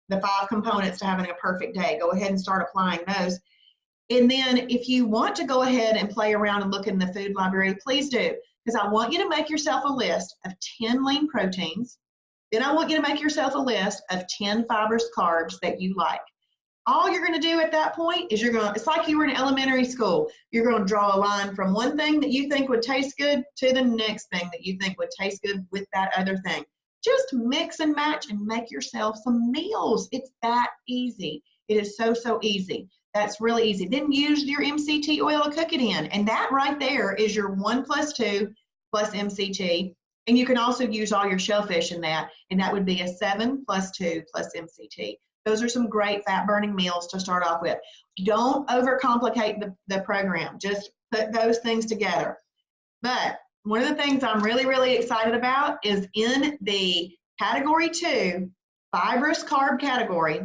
A: The 5 components to having a perfect day. Go ahead and start applying those. And then if you want to go ahead and play around and look in the food library, please do, because I want you to make yourself a list of 10 lean proteins. Then I want you to make yourself a list of 10 fibrous carbs that you like. All you're going to do at that point is it's like you were in elementary school. You're going to draw a line from one thing that you think would taste good to the next thing that you think would taste good with that other thing. Just mix and match and make yourself some meals. It's that easy. It is so, so easy. That's really easy. Then use your MCT oil to cook it in. And that right there is your 1 + 2 plus MCT. And you can also use all your shellfish in that. And that would be a 7 + 2 plus MCT. Those are some great fat burning meals to start off with. Don't overcomplicate the program. Just put those things together. But one of the things I'm really, really excited about is in the Category 2, fibrous carb category,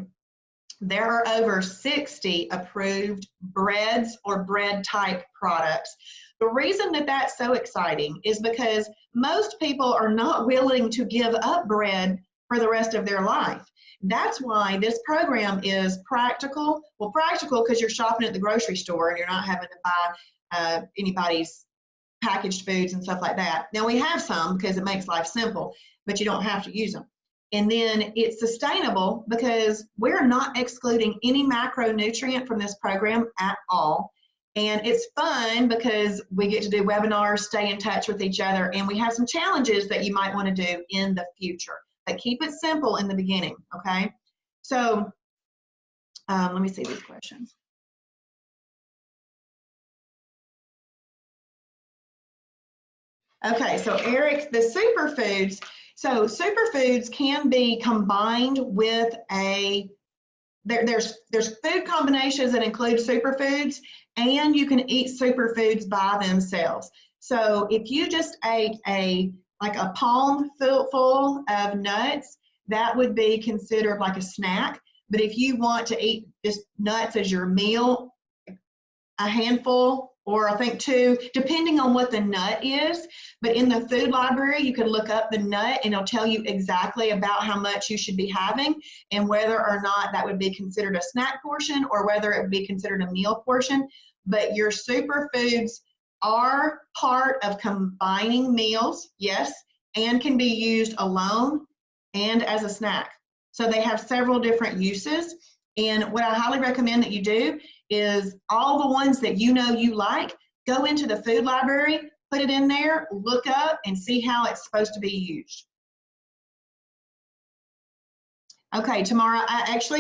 A: there are over 60 approved breads or bread type products. The reason that that's so exciting is because most people are not willing to give up bread for the rest of their life. That's why this program is practical. Well, practical because you're shopping at the grocery store and you're not having to buy anybody's packaged foods and stuff like that. Now we have some because it makes life simple, but you don't have to use them. And then it's sustainable because we're not excluding any macronutrient from this program at all. And it's fun because we get to do webinars, stay in touch with each other, and we have some challenges that you might want to do in the future. But keep it simple in the beginning, okay? So let me see these questions. Okay, so Eric, the superfoods. So superfoods can be combined with there's food combinations that include superfoods, and you can eat superfoods by themselves. So if you just ate like a palm full of nuts, that would be considered like a snack. But if you want to eat just nuts as your meal, a handful, or I think 2, depending on what the nut is. But in the food library, you can look up the nut and it'll tell you exactly about how much you should be having and whether or not that would be considered a snack portion or whether it would be considered a meal portion. But your superfoods are part of combining meals, yes, and can be used alone and as a snack. So they have several different uses. And what I highly recommend that you do is all the ones that you know you like, go into the food library, put it in there, look up, and see how it's supposed to be used. Okay, Tamara,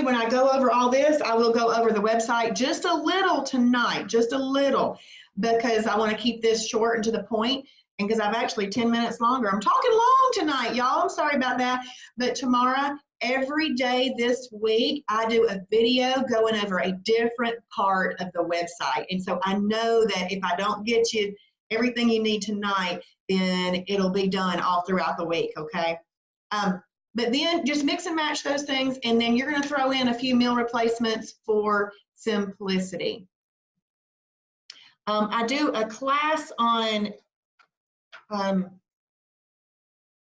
A: when I go over all this, I will go over the website just a little tonight, just a little, because I want to keep this short and to the point, and because I've actually 10 minutes longer. I'm talking long tonight, y'all. I'm sorry about that. But Tamara, every day this week, I do a video going over a different part of the website. And so I know that if I don't get you everything you need tonight, then it'll be done all throughout the week, okay? But then just mix and match those things, and then you're going to throw in a few meal replacements for simplicity. I do a class on,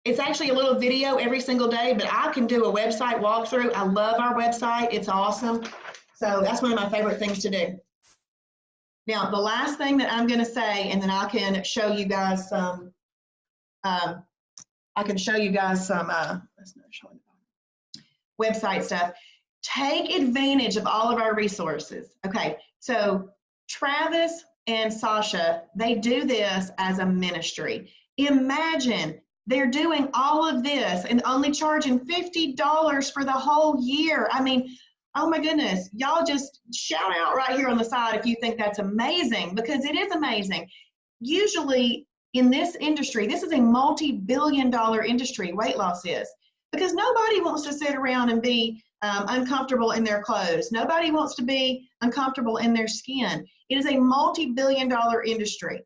A: it's actually a little video every single day, but I can do a website walkthrough. I love our website. It's awesome. So that's one of my favorite things to do. Now, the last thing that I'm going to say, and then I can show you guys some, website stuff. Take advantage of all of our resources. Okay, so Travis and Sasha, they do this as a ministry. Imagine they're doing all of this and only charging $50 for the whole year. I mean, oh my goodness, y'all just shout out right here on the side if you think that's amazing, because it is amazing. Usually in this industry, this is a multi-billion-dollar industry, weight loss is, because nobody wants to sit around and be uncomfortable in their clothes. Nobody wants to be uncomfortable in their skin. It is a multi-billion-dollar industry.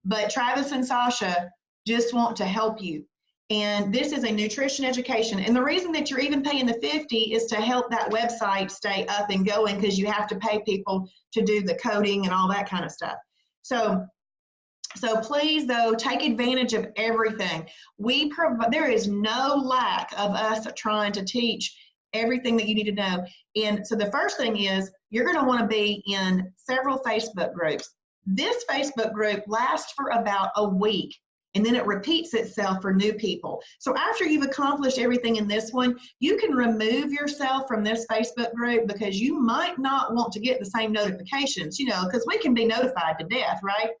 A: But Travis and Sasha just want to help you. And this is a nutrition education. And the reason that you're even paying the $50 is to help that website stay up and going, because you have to pay people to do the coding and all that kind of stuff. So please, though, take advantage of everything. There is no lack of us trying to teach everything that you need to know. And so the first thing is you're going to want to be in several Facebook groups. This Facebook group lasts for about a week, and then it repeats itself for new people. So after you've accomplished everything in this one, you can remove yourself from this Facebook group because you might not want to get the same notifications, because we can be notified to death, right?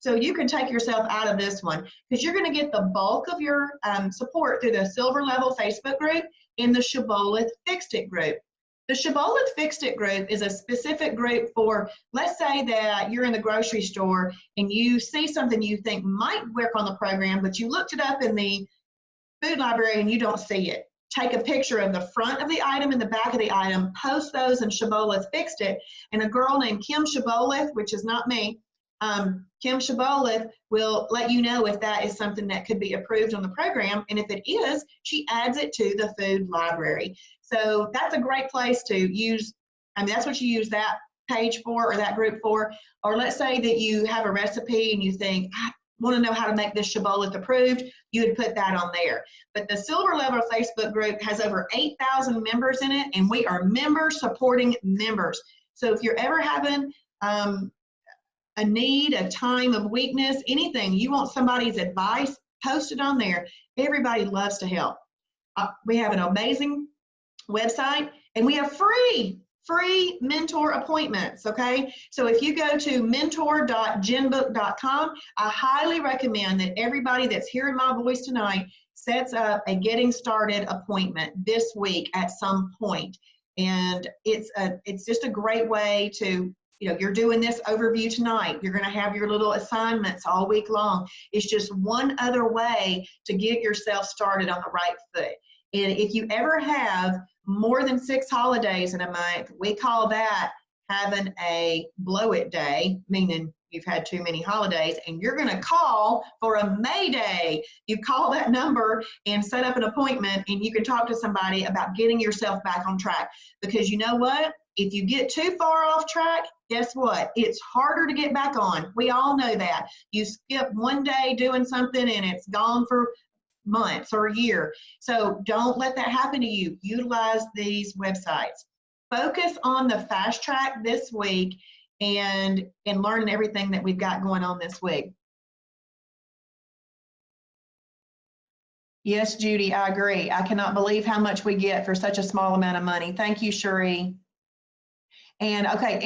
A: So you can take yourself out of this one because you're going to get the bulk of your support through the Silver Level Facebook group and the Shibboleth Fixed It group. The Shibboleth Fixed It group is a specific group for, let's say that you're in the grocery store and you see something you think might work on the program, but you looked it up in the food library and you don't see it. Take a picture of the front of the item and the back of the item, post those in Shibboleth Fixed It, and a girl named Kim Shibboleth, which is not me, Kim Shibboleth will let you know if that is something that could be approved on the program. And if it is, she adds it to the food library. So that's a great place to use. I mean, that's what you use that page for or that group for. Or let's say that you have a recipe and you think, I want to know how to make this Shibboleth approved, you would put that on there. But the Silver Level Facebook group has over 8,000 members in it, and we are members supporting members. So if you're ever having a need, a time of weakness, anything, you want somebody's advice, post it on there. Everybody loves to help. We have an amazing website, and we have free mentor appointments, okay? So if you go to mentor.genbook.com, I highly recommend that everybody that's hearing my voice tonight sets up a getting started appointment this week at some point. And it's just a great way to, you know, you're doing this overview tonight. You're going to have your little assignments all week long. It's just one other way to get yourself started on the right foot. And if you ever have more than 6 holidays in a month, we call that having a blow it day, meaning you've had too many holidays, and you're going to call for a May Day. You call that number and set up an appointment, and you can talk to somebody about getting yourself back on track. Because you know what? If you get too far off track, guess what? It's harder to get back on. We all know that. You skip one day doing something and it's gone for months or a year. So don't let that happen to you. Utilize these websites. Focus on the fast track this week and learning everything that we've got going on this week. Yes, Judy, I agree. I cannot believe how much we get for such a small amount of money. Thank you, Cherie. And okay,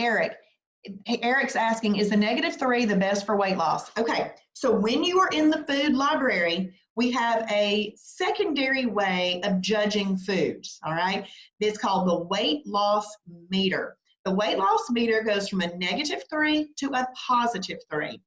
A: Eric's asking, is the -3 the best for weight loss? Okay, so when you are in the food library, we have a secondary way of judging foods, all right? It's called the weight loss meter. The weight loss meter goes from a -3 to a +3.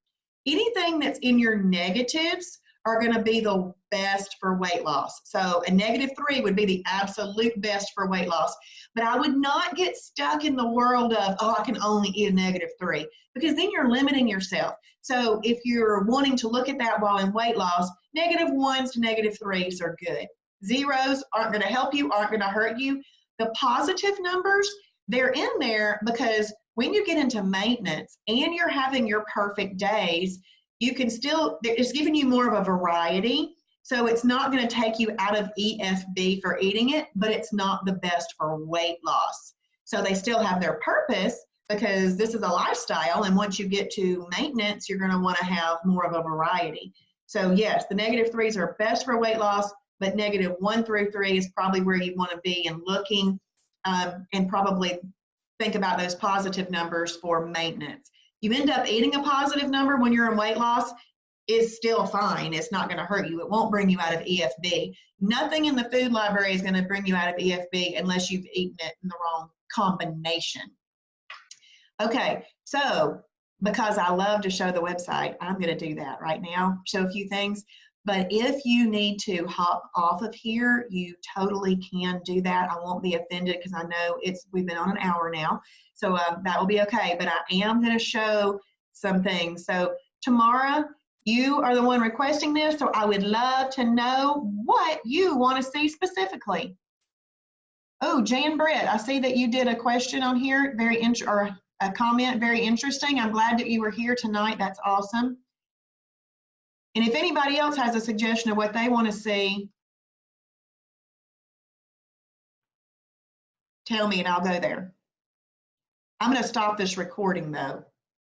A: Anything that's in your negatives are going to be the best for weight loss. So a -3 would be the absolute best for weight loss. But I would not get stuck in the world of, oh, I can only eat a -3, because then you're limiting yourself. So if you're wanting to look at that while in weight loss, -1s to -3s are good. Zeros aren't going to help you, aren't going to hurt you. The positive numbers, they're in there because when you get into maintenance and you're having your perfect days, you can still, it's giving you more of a variety. So it's not going to take you out of EFB for eating it, but it's not the best for weight loss. So they still have their purpose because this is a lifestyle. And once you get to maintenance, you're going to want to have more of a variety. So yes, the -3s are best for weight loss, but -1 through 3 is probably where you want to be and looking and probably think about those positive numbers for maintenance. You end up eating a positive number when you're in weight loss, is still fine. It's not going to hurt you. It won't bring you out of EFB. Nothing in the food library is going to bring you out of EFB unless you've eaten it in the wrong combination. Okay, so because I love to show the website, I'm going to do that right now, show a few things. But if you need to hop off of here, you totally can do that. I won't be offended because I know we've been on an hour now. So that will be okay. But I am going to show some things. So Tamara, you are the one requesting this, so I would love to know what you want to see specifically. Oh, Jan Britt, I see that you did a question on here, or a comment, very interesting. I'm glad that you were here tonight. That's awesome. And if anybody else has a suggestion of what they want to see, tell me and I'll go there. I'm going to stop this recording though.